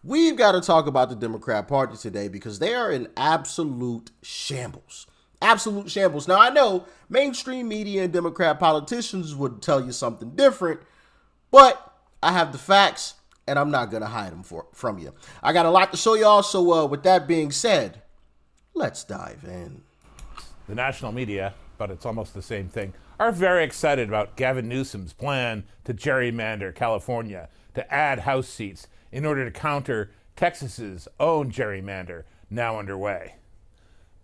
We've got to talk about the Democrat Party today because they are in absolute shambles. Absolute shambles. Now, I know mainstream media and Democrat politicians would tell you something different, but I have the facts and I'm not going to hide them from you. I got a lot to show y'all, so with that being said, let's dive in. The national media, but it's almost the same thing, are very excited about Gavin Newsom's plan to gerrymander California to add House seats in order to counter Texas's own gerrymander now underway.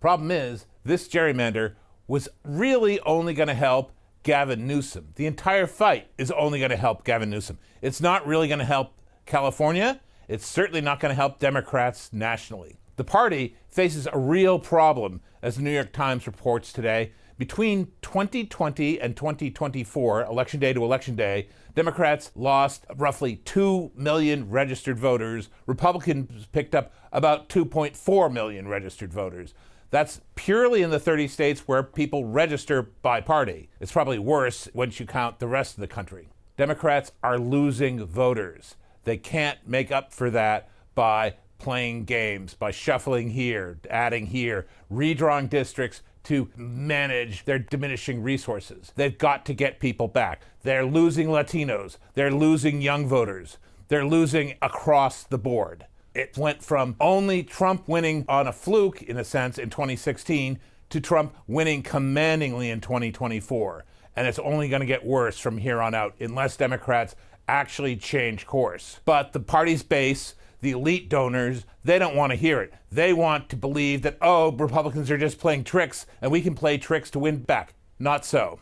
Problem is, this gerrymander was really only going to help Gavin Newsom. The entire fight is only going to help Gavin Newsom. It's not really going to help California. It's certainly not going to help Democrats nationally. The party faces a real problem, as the New York Times reports today. Between 2020 and 2024, election day to election day, Democrats lost roughly 2 million registered voters. Republicans picked up about 2.4 million registered voters. That's purely in the 30 states where people register by party. It's probably worse once you count the rest of the country. Democrats are losing voters. They can't make up for that by playing games, by shuffling here, adding here, redrawing districts to manage their diminishing resources. They've got to get people back. They're losing Latinos. They're losing young voters. They're losing across the board. It went from only Trump winning on a fluke, in a sense, in 2016 to Trump winning commandingly in 2024. And it's only going to get worse from here on out unless Democrats actually change course. But the party's base, the elite donors, they don't want to hear it. They want to believe that, Republicans are just playing tricks and we can play tricks to win back. Not so.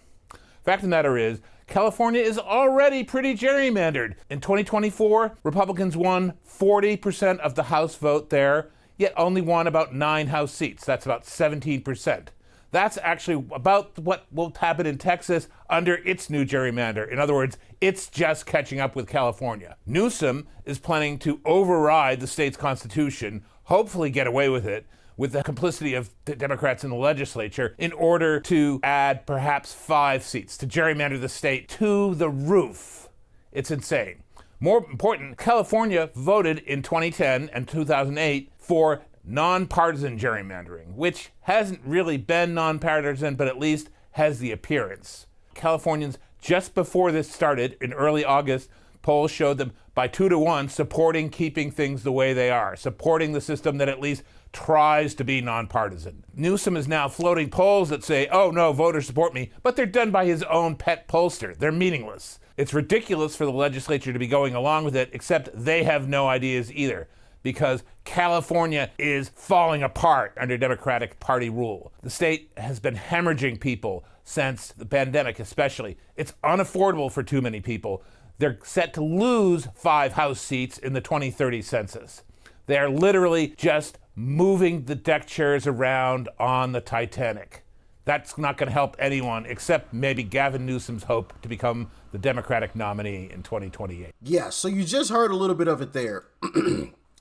Fact of the matter is, California is already pretty gerrymandered. In 2024, Republicans won 40% of the House vote there, yet only won about 9 House seats. That's about 17%. That's actually about what will happen in Texas under its new gerrymander. In other words, it's just catching up with California. Newsom is planning to override the state's constitution, hopefully get away with it, with the complicity of the Democrats in the legislature, in order to add perhaps 5 seats, to gerrymander the state to the roof. It's insane. More important, California voted in 2010 and 2008 for nonpartisan gerrymandering, which hasn't really been nonpartisan, but at least has the appearance. Californians, just before this started, in early August, polls showed them by 2-1 supporting keeping things the way they are, supporting the system that at least tries to be nonpartisan. Newsom is now floating polls that say, oh no, voters support me, but they're done by his own pet pollster. They're meaningless. It's ridiculous for the legislature to be going along with it, except they have no ideas either, because California is falling apart under Democratic Party rule. The state has been hemorrhaging people since the pandemic especially. It's unaffordable for too many people. They're set to lose 5 House seats in the 2030 census. They are literally just moving the deck chairs around on the Titanic. That's not going to help anyone except maybe Gavin Newsom's hope to become the Democratic nominee in 2028. Yeah, so you just heard a little bit of it there.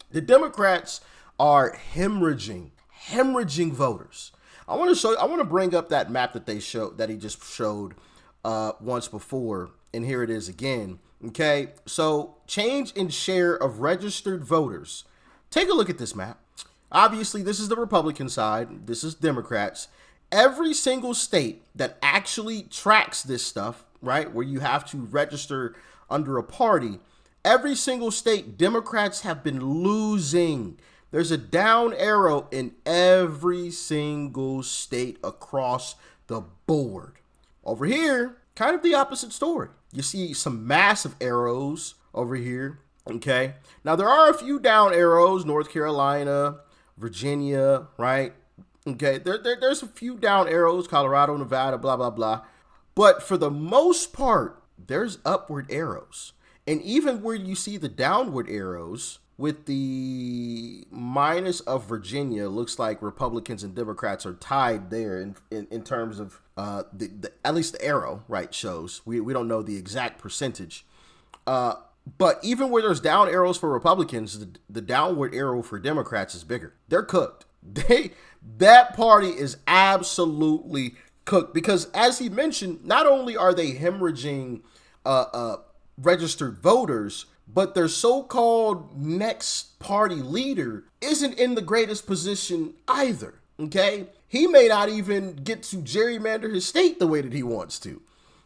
The Democrats are hemorrhaging voters. I want to bring up that map that he just showed once before, and here it is again. Okay, so change in share of registered voters. Take a look at this map. Obviously, this is the Republican side. This is Democrats. Every single state that actually tracks this stuff, right, where you have to register under a party, every single state, Democrats have been losing. There's a down arrow in every single state across the board. Over here, kind of the opposite story. You see some massive arrows over here, okay? Now, there are a few down arrows, North Carolina, Virginia, right? Okay, there's a few down arrows, Colorado, Nevada, blah, blah, blah. But for the most part, there's upward arrows. And even where you see the downward arrows with the minus of Virginia, looks like Republicans and Democrats are tied there in terms of the at least the arrow, right, shows. We don't know the exact percentage. But even where there's down arrows for Republicans, the downward arrow for Democrats is bigger. They're cooked. That party is absolutely cooked because, as he mentioned, not only are they hemorrhaging registered voters, but their so-called next party leader isn't in the greatest position either, okay? He may not even get to gerrymander his state the way that he wants to,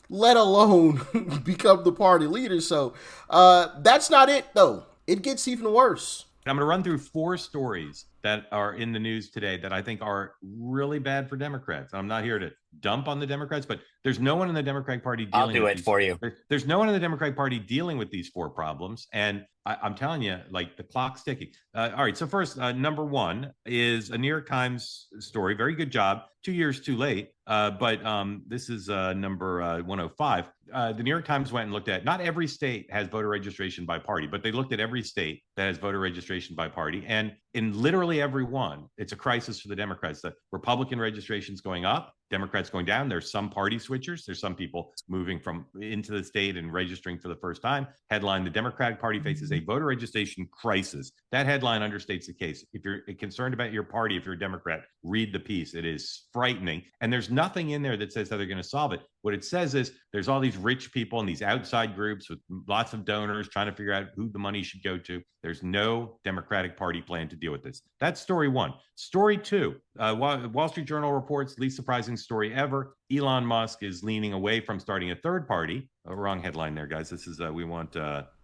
let alone become the party leader. So that's not it, though. It gets even worse. I'm going to run through 4 stories that are in the news today that I think are really bad for Democrats. I'm not here to dump on the Democrats, but there's no one in the Democratic Party dealing I'll do it for you. There's no one in the Democratic Party dealing with these 4 problems. And I'm telling you, like, the clock's ticking. All right. So first, number 1 is a New York Times story. Very good job. 2 years too late. But this is number 105. The New York Times went and looked at, not every state has voter registration by party, but they looked at every state that has voter registration by party. And in literally every one, it's a crisis for the Democrats. The Republican registration's going up, Democrats going down. There's some party switchers. There's some people moving from into the state and registering for the first time. Headline: the Democratic Party faces a voter registration crisis. That headline understates the case. If you're concerned about your party, if you're a Democrat, read the piece. It is frightening. And there's nothing in there that says how they're going to solve it. What it says is there's all these rich people and these outside groups with lots of donors trying to figure out who the money should go to. There's no Democratic Party plan to deal with this. That's story 1. Story 2, Wall Street Journal reports, least surprising story ever. Elon Musk is leaning away from starting a third party. Wrong headline there, guys. This is, we want,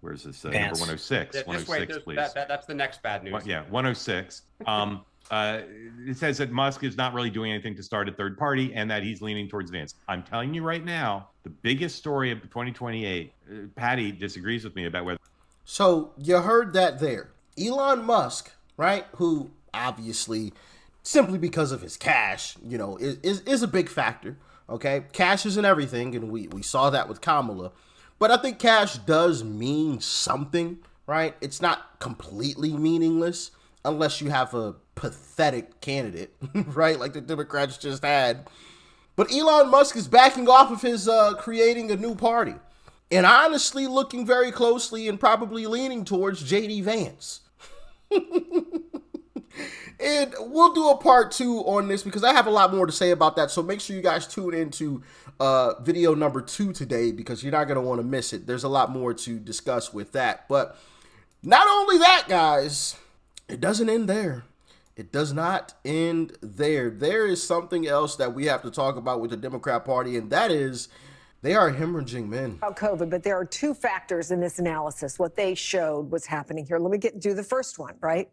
where's this? Number 106. Just 106, wait, please. that's the next bad news. Yeah, 106. It says that Musk is not really doing anything to start a third party and that he's leaning towards Vance. I'm telling you right now, the biggest story of 2028, Patty disagrees with me about whether. So you heard that there. Elon Musk, right, who obviously, simply because of his cash, you know, is a big factor, okay? Cash isn't everything, and we saw that with Kamala. But I think cash does mean something, right? It's not completely meaningless unless you have a pathetic candidate, right, like the Democrats just had. But Elon Musk is backing off of his creating a new party, and honestly looking very closely and probably leaning towards J.D. Vance. And we'll do a part 2 on this because I have a lot more to say about that. So make sure you guys tune into video number 2 today because you're not going to want to miss it. There's a lot more to discuss with that. But not only that, guys, it doesn't end there. It does not end there. There is something else that we have to talk about with the Democrat Party, and that is they are hemorrhaging men. About COVID, but there are 2 factors in this analysis. What they showed was happening here. Let me do the first one, right?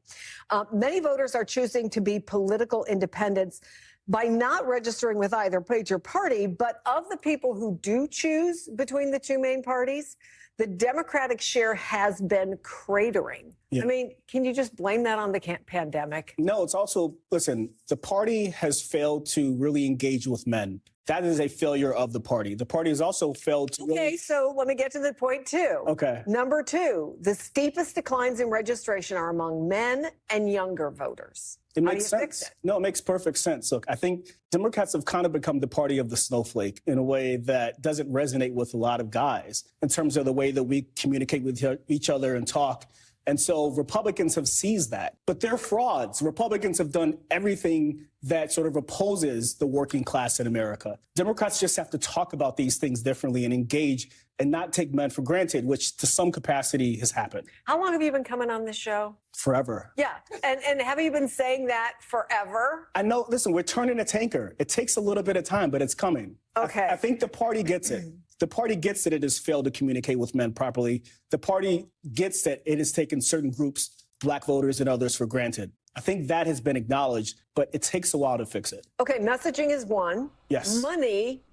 Many voters are choosing to be political independents by not registering with either major party, but of the people who do choose between the 2 main parties, the Democratic share has been cratering. Yeah. I mean, can you just blame that on the pandemic? No, it's also, listen, the party has failed to really engage with men. That is a failure of the party. The party has also failed to Okay, so let me get to the point 2. Okay. Number 2, the steepest declines in registration are among men and younger voters. It makes sense. No, it makes perfect sense. Look, I think Democrats have kind of become the party of the snowflake in a way that doesn't resonate with a lot of guys in terms of the way that we communicate with each other and talk. And so Republicans have seized that, but they're frauds. Republicans have done everything that sort of opposes the working class in America. Democrats just have to talk about these things differently and engage and not take men for granted, which to some capacity has happened. How long have you been coming on this show? Forever. Yeah. And have you been saying that forever? I know. Listen, we're turning a tanker. It takes a little bit of time, but it's coming. Okay. I think the party gets it. The party gets that it has failed to communicate with men properly. The party gets that it has taken certain groups, Black voters and others, for granted. I think that has been acknowledged, but it takes a while to fix it. Okay, messaging is one. Yes. Money.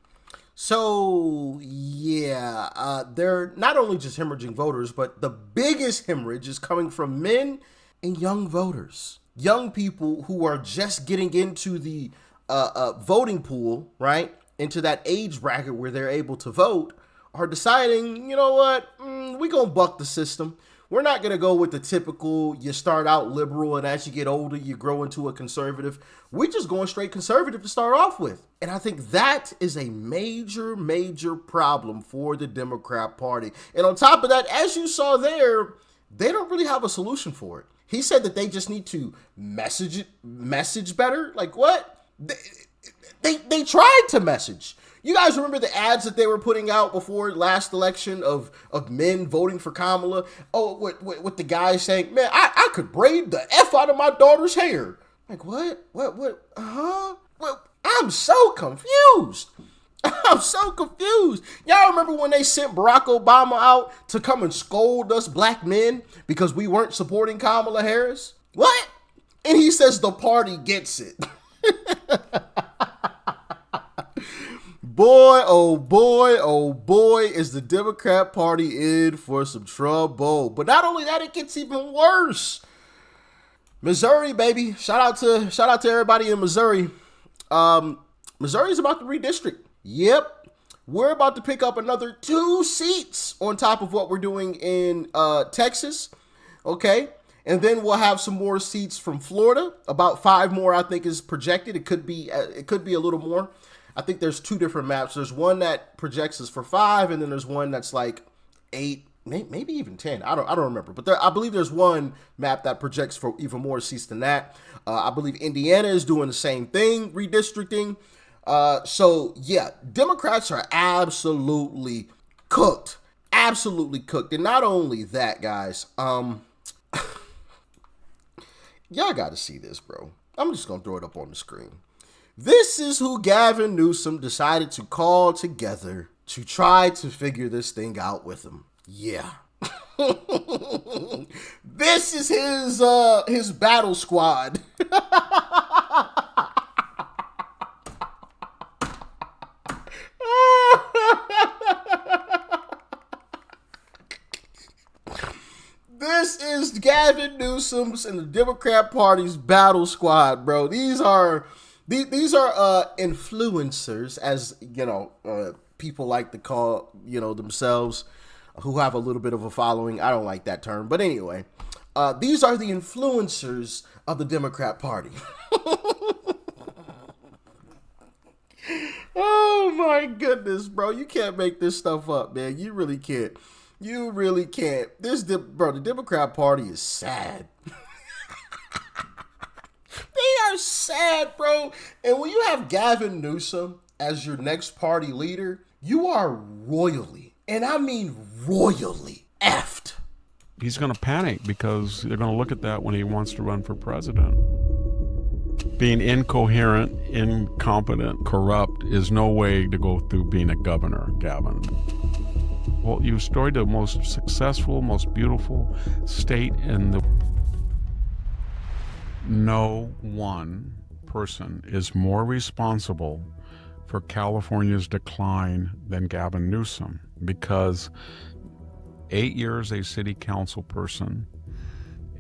So, yeah, they're not only just hemorrhaging voters, but the biggest hemorrhage is coming from men and young voters. Young people who are just getting into the voting pool, right? Into that age bracket where they're able to vote, are deciding, you know what, we're going to buck the system. We're not going to go with the typical, you start out liberal and as you get older, you grow into a conservative. We're just going straight conservative to start off with. And I think that is a major, major problem for the Democrat Party. And on top of that, as you saw there, they don't really have a solution for it. He said that they just need to message better. Like what? They tried to message. You guys remember the ads that they were putting out before last election of men voting for Kamala? Oh, with the guy saying, man, I could braid the F out of my daughter's hair. Like, what? Huh? Well, I'm so confused. I'm so confused. Y'all remember when they sent Barack Obama out to come and scold us black men because we weren't supporting Kamala Harris? What? And he says the party gets it. Boy, oh boy, is the Democrat Party in for some trouble. But not only that, it gets even worse. Missouri, baby. Shout out to everybody in Missouri. Missouri's about to redistrict. Yep. We're about to pick up another 2 seats on top of what we're doing in Texas. Okay. And then we'll have some more seats from Florida. About 5 more, I think, is projected. It could be a little more. I think there's 2 different maps. There's one that projects us for 5, and then there's one that's like 8, maybe even 10. I don't remember. But I believe there's one map that projects for even more seats than that. I believe Indiana is doing the same thing, redistricting. So yeah, Democrats are absolutely cooked. Absolutely cooked. And not only that, guys, y'all got to see this, bro. I'm just going to throw it up on the screen. This is who Gavin Newsom decided to call together to try to figure this thing out with him. Yeah. This is his battle squad. This is Gavin Newsom's and the Democrat Party's battle squad, bro. These are influencers, as you know, people like to call, themselves, who have a little bit of a following. I don't like that term, but anyway, these are the influencers of the Democrat Party. Oh my goodness, bro. You can't make this stuff up, man. You really can't. You really can't. The Democrat Party is sad. They are sad, bro. And when you have Gavin Newsom as your next party leader, you are royally, and I mean royally, effed. He's going to panic because they're going to look at that when he wants to run for president. Being incoherent, incompetent, corrupt is no way to go through being a governor, Gavin. Well, you destroyed the most successful, most beautiful state in the... No one person is more responsible for California's decline than Gavin Newsom, because 8 years a city council person,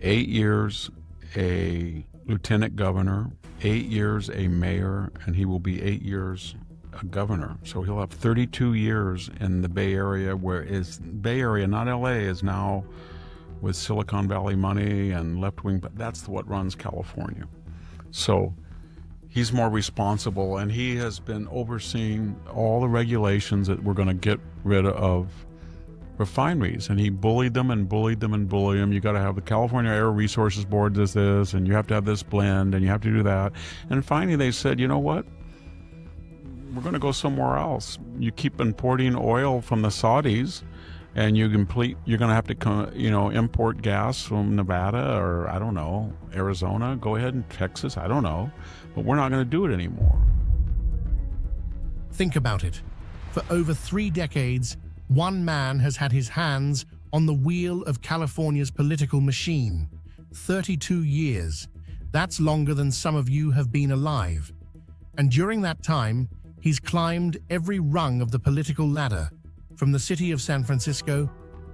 8 years a lieutenant governor, 8 years a mayor, and he will be 8 years a governor. So he'll have 32 years in the Bay Area, where is Bay Area, not LA, is now with Silicon Valley money and left wing, but that's what runs California. So he's more responsible, and he has been overseeing all the regulations that we're going to get rid of refineries, and he bullied them and bullied them and bullied them. You got to have the California Air Resources Board does this, and you have to have this blend, and you have to do that. And finally they said, you know what? We're going to go somewhere else. You keep importing oil from the Saudis, and you're going to have to, import gas from Nevada or, I don't know, Arizona. Go ahead, and Texas, I don't know. But we're not going to do it anymore. Think about it. For over 3 decades, one man has had his hands on the wheel of California's political machine. 32 years. That's longer than some of you have been alive. And during that time, he's climbed every rung of the political ladder, from the city of San Francisco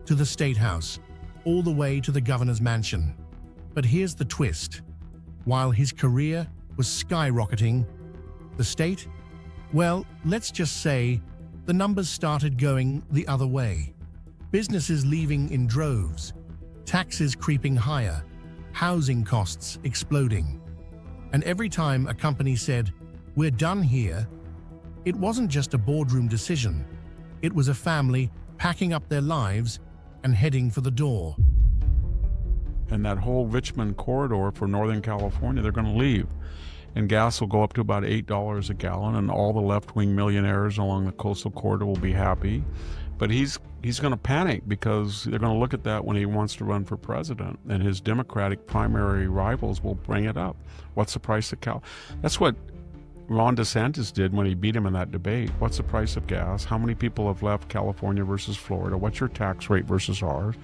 to the State House, all the way to the governor's mansion. But here's the twist. While his career was skyrocketing, the state, well, let's just say the numbers started going the other way. Businesses leaving in droves, taxes creeping higher, housing costs exploding. And every time a company said, "We're done here," it wasn't just a boardroom decision. It was a family packing up their lives and heading for the door. And that whole Richmond corridor for Northern California, they're going to leave. and gas will go up to about $8 a gallon, and all the left-wing millionaires along the coastal corridor will be happy. But he's going to panic because they're going to look at that when he wants to run for president, and his Democratic primary rivals will bring it up. What's the price of cal? That's what Ron DeSantis did when he beat him in that debate. What's the price of gas? How many people have left California versus Florida? What's your tax rate versus ours?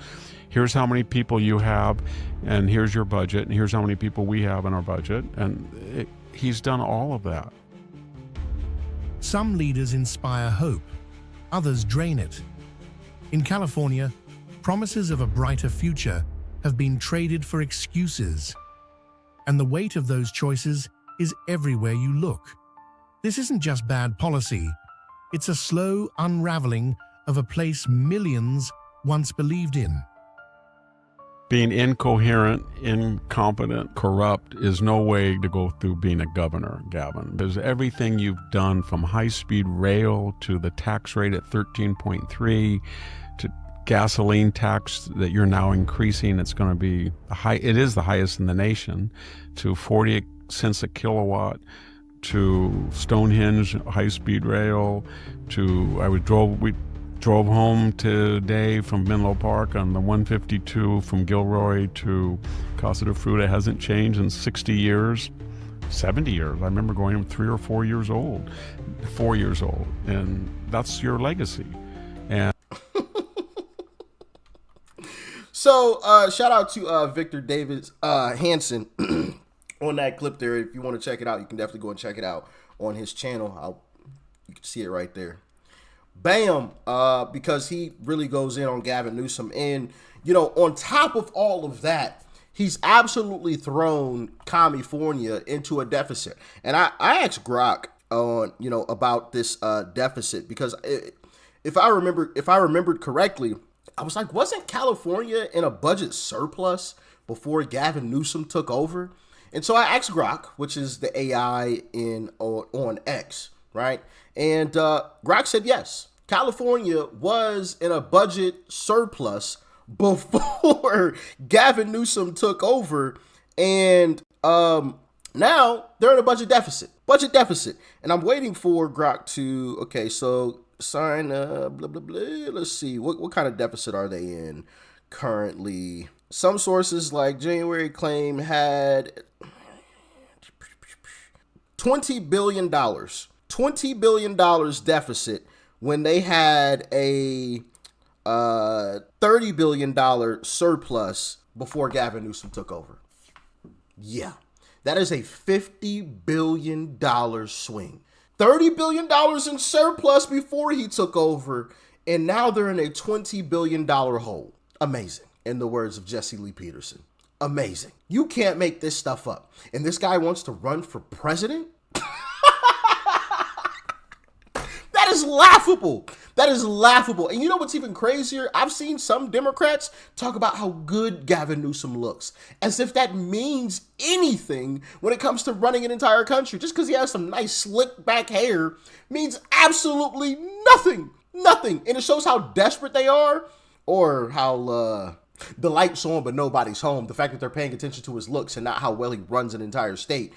Here's how many people you have, and here's your budget, and here's how many people we have in our budget. And he's done all of that. Some leaders inspire hope, others drain it. In California, promises of a brighter future have been traded for excuses. And the weight of those choices is everywhere you look. This isn't just bad policy. It's a slow unraveling of a place millions once believed in. Being incoherent, incompetent, corrupt is no way to go through being a governor, Gavin. There's everything you've done, from high-speed rail to the tax rate at 13.3 to gasoline tax that you're now increasing. It's going to be it is the highest in the nation, to 40 cents a kilowatt, to Stonehenge high-speed rail, to we drove home today from Menlo Park on the 152 from Gilroy to Casa de Fruta. Hasn't changed in 60 years, 70 years. I remember going 3 or 4 years old, and that's your legacy. And so shout out to Victor Davis Hansen on that clip there. If you want to check it out, you can definitely go and check it out on his channel. You can see it right there. Bam, because he really goes in on Gavin Newsom. And, on top of all of that, he's absolutely thrown California into a deficit. And I asked Grok on, about this deficit, because if I remembered correctly, I was like, wasn't California in a budget surplus before Gavin Newsom took over? And so I asked Grok, which is the AI on X, right? And Grok said yes. California was in a budget surplus before Gavin Newsom took over, and now they're in a budget deficit. And I'm waiting for Grok to, so sign blah, blah, blah. Let's see, what kind of deficit are they in currently? Some sources like January claim had $20 billion deficit when they had a $30 billion surplus before Gavin Newsom took over. Yeah, that is a $50 billion swing. $30 billion in surplus before he took over, and now they're in a $20 billion hole. Amazing, in the words of Jesse Lee Peterson. Amazing. You can't make this stuff up. And this guy wants to run for president? That is laughable. That is laughable. And you know what's even crazier? I've seen some Democrats talk about how good Gavin Newsom looks, as if that means anything when it comes to running an entire country. Just because he has some nice slick back hair means absolutely nothing. Nothing. And it shows how desperate they are, or how the light's on but nobody's home. The fact that they're paying attention to his looks and not how well he runs an entire state.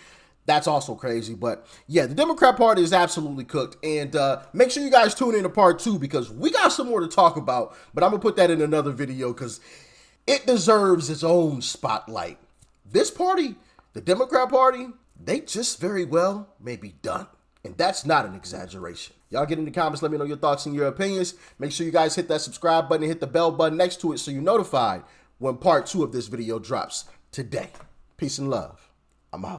That's also crazy. But yeah, the Democrat Party is absolutely cooked. And make sure you guys tune in to part 2, because we got some more to talk about. But I'm going to put that in another video because it deserves its own spotlight. This party, the Democrat Party, they just very well may be done. And that's not an exaggeration. Y'all get in the comments. Let me know your thoughts and your opinions. Make sure you guys hit that subscribe button and hit the bell button next to it so you're notified when part 2 of this video drops today. Peace and love. I'm out.